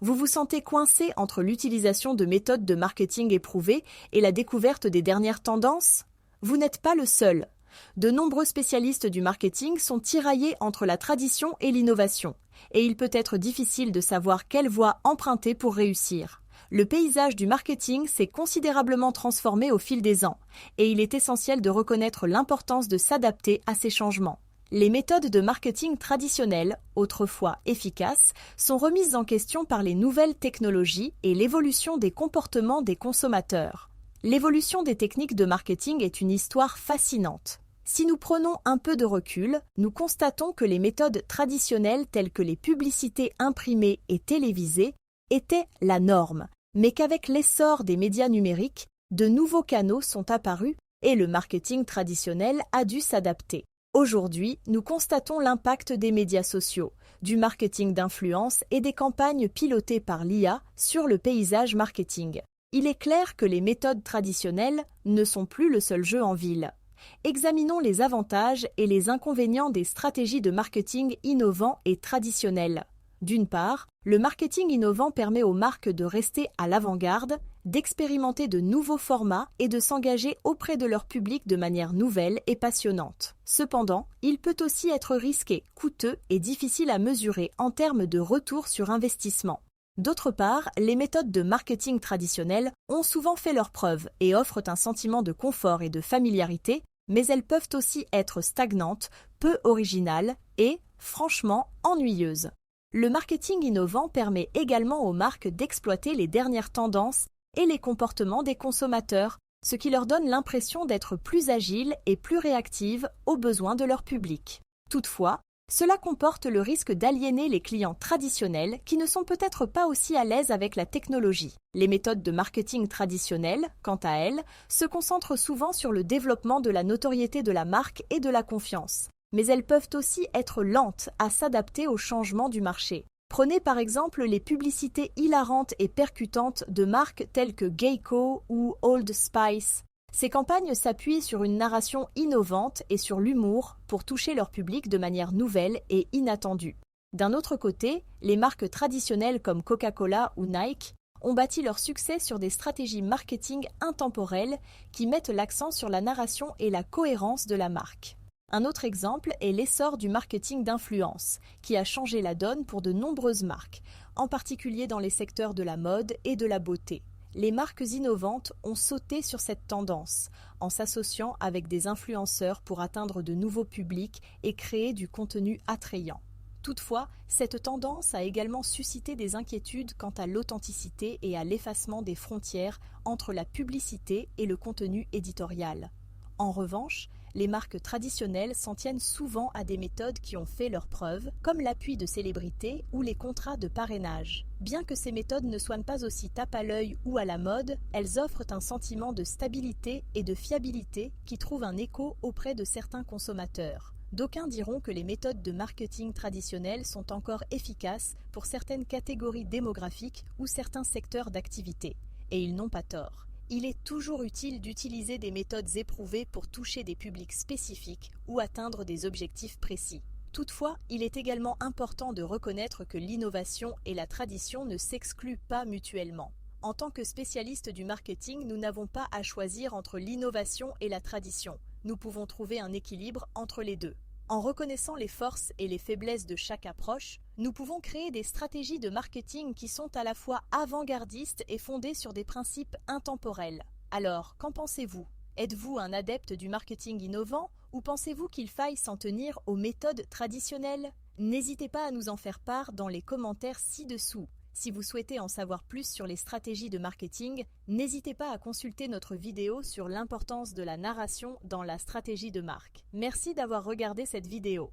Vous vous sentez coincé entre l'utilisation de méthodes de marketing éprouvées et la découverte des dernières tendances? Vous n'êtes pas le seul. De nombreux spécialistes du marketing sont tiraillés entre la tradition et l'innovation, et il peut être difficile de savoir quelle voie emprunter pour réussir. Le paysage du marketing s'est considérablement transformé au fil des ans, et il est essentiel de reconnaître l'importance de s'adapter à ces changements. Les méthodes de marketing traditionnelles, autrefois efficaces, sont remises en question par les nouvelles technologies et l'évolution des comportements des consommateurs. L'évolution des techniques de marketing est une histoire fascinante. Si nous prenons un peu de recul, nous constatons que les méthodes traditionnelles telles que les publicités imprimées et télévisées étaient la norme, mais qu'avec l'essor des médias numériques, de nouveaux canaux sont apparus et le marketing traditionnel a dû s'adapter. Aujourd'hui, nous constatons l'impact des médias sociaux, du marketing d'influence et des campagnes pilotées par l'IA sur le paysage marketing. Il est clair que les méthodes traditionnelles ne sont plus le seul jeu en ville. Examinons les avantages et les inconvénients des stratégies de marketing innovants et traditionnelles. D'une part, le marketing innovant permet aux marques de rester à l'avant-garde, d'expérimenter de nouveaux formats et de s'engager auprès de leur public de manière nouvelle et passionnante. Cependant, il peut aussi être risqué, coûteux et difficile à mesurer en termes de retour sur investissement. D'autre part, les méthodes de marketing traditionnelles ont souvent fait leurs preuves et offrent un sentiment de confort et de familiarité, mais elles peuvent aussi être stagnantes, peu originales et, franchement, ennuyeuses. Le marketing innovant permet également aux marques d'exploiter les dernières tendances et les comportements des consommateurs, ce qui leur donne l'impression d'être plus agiles et plus réactives aux besoins de leur public. Toutefois, cela comporte le risque d'aliéner les clients traditionnels qui ne sont peut-être pas aussi à l'aise avec la technologie. Les méthodes de marketing traditionnelles, quant à elles, se concentrent souvent sur le développement de la notoriété de la marque et de la confiance. Mais elles peuvent aussi être lentes à s'adapter aux changements du marché. Prenez par exemple les publicités hilarantes et percutantes de marques telles que Geico ou Old Spice. Ces campagnes s'appuient sur une narration innovante et sur l'humour pour toucher leur public de manière nouvelle et inattendue. D'un autre côté, les marques traditionnelles comme Coca-Cola ou Nike ont bâti leur succès sur des stratégies marketing intemporelles qui mettent l'accent sur la narration et la cohérence de la marque. Un autre exemple est l'essor du marketing d'influence, qui a changé la donne pour de nombreuses marques, en particulier dans les secteurs de la mode et de la beauté. Les marques innovantes ont sauté sur cette tendance, en s'associant avec des influenceurs pour atteindre de nouveaux publics et créer du contenu attrayant. Toutefois, cette tendance a également suscité des inquiétudes quant à l'authenticité et à l'effacement des frontières entre la publicité et le contenu éditorial. En revanche, les marques traditionnelles s'en tiennent souvent à des méthodes qui ont fait leurs preuves, comme l'appui de célébrités ou les contrats de parrainage. Bien que ces méthodes ne soient pas aussi tape à l'œil ou à la mode, elles offrent un sentiment de stabilité et de fiabilité qui trouve un écho auprès de certains consommateurs. D'aucuns diront que les méthodes de marketing traditionnelles sont encore efficaces pour certaines catégories démographiques ou certains secteurs d'activité. Et ils n'ont pas tort. Il est toujours utile d'utiliser des méthodes éprouvées pour toucher des publics spécifiques ou atteindre des objectifs précis. Toutefois, il est également important de reconnaître que l'innovation et la tradition ne s'excluent pas mutuellement. En tant que spécialistes du marketing, nous n'avons pas à choisir entre l'innovation et la tradition. Nous pouvons trouver un équilibre entre les deux. En reconnaissant les forces et les faiblesses de chaque approche, nous pouvons créer des stratégies de marketing qui sont à la fois avant-gardistes et fondées sur des principes intemporels. Alors, qu'en pensez-vous? Êtes-vous un adepte du marketing innovant ou pensez-vous qu'il faille s'en tenir aux méthodes traditionnelles? N'hésitez pas à nous en faire part dans les commentaires ci-dessous. Si vous souhaitez en savoir plus sur les stratégies de marketing, n'hésitez pas à consulter notre vidéo sur l'importance de la narration dans la stratégie de marque. Merci d'avoir regardé cette vidéo.